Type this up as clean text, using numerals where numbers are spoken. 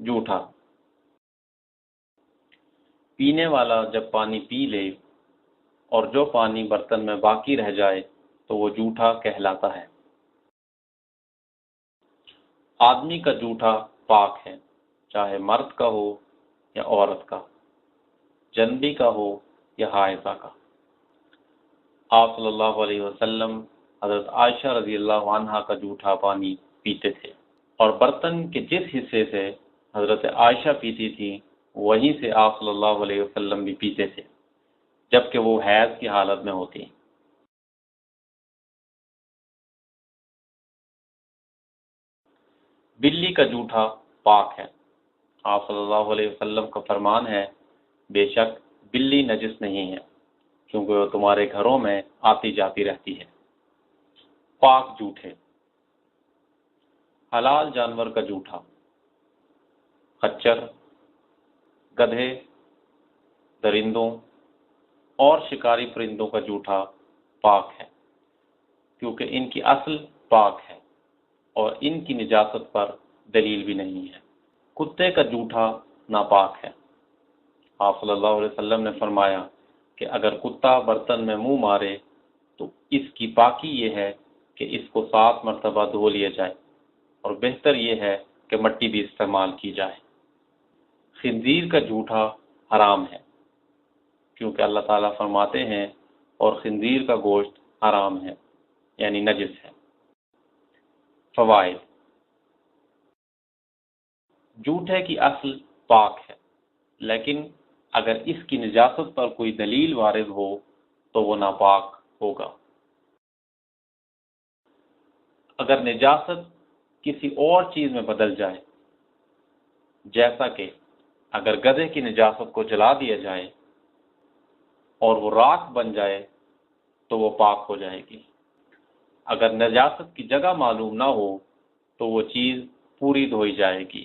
جھوٹا، پینے والا جب پانی پی لے اور جو پانی برتن میں باقی رہ جائے تو وہ جھوٹا کہلاتا ہے۔ آدمی کا جھوٹا پاک ہے، چاہے مرد کا ہو یا عورت کا، جنبی کا ہو یا حائضہ کا۔ آپ صلی اللہ علیہ وسلم حضرت عائشہ رضی اللہ عنہا کا جھوٹا پانی پیتے تھے، اور برتن کے جس حصے سے حضرت عائشہ پیتی تھی وہیں سے آپ صلی اللہ علیہ وسلم بھی پیتے تھے، جبکہ وہ حیض کی حالت میں ہوتی۔ بلی کا جھوٹا پاک ہے۔ آپ صلی اللہ علیہ وسلم کا فرمان ہے، بے شک بلی نجس نہیں ہے، کیونکہ وہ تمہارے گھروں میں آتی جاتی رہتی ہے۔ پاک جھوٹے، حلال جانور کا جھوٹا، خچر، گدھے، درندوں اور شکاری پرندوں کا جھوٹا پاک ہے، کیونکہ ان کی اصل پاک ہے اور ان کی نجاست پر دلیل بھی نہیں ہے۔ کتے کا جھوٹا ناپاک ہے۔ آپ صلی اللہ علیہ وسلم نے فرمایا کہ اگر کتا برتن میں منہ مارے تو اس کی پاکی یہ ہے کہ اس کو 7 مرتبہ دھو لیا جائے، اور بہتر یہ ہے کہ مٹی بھی استعمال کی جائے۔ خنزیر کا جھوٹا حرام ہے، کیونکہ اللہ تعالیٰ فرماتے ہیں اور خنزیر کا گوشت حرام ہے، یعنی نجس ہے۔ فوائد: جھوٹے کی اصل پاک ہے، لیکن اگر اس کی نجاست پر کوئی دلیل وارد ہو تو وہ ناپاک ہوگا۔ اگر نجاست کسی اور چیز میں بدل جائے، جیسا کہ اگر گدھے کی نجاست کو جلا دیا جائے اور وہ راکھ بن جائے تو وہ پاک ہو جائے گی۔ اگر نجاست کی جگہ معلوم نہ ہو تو وہ چیز پوری دھوئی جائے گی۔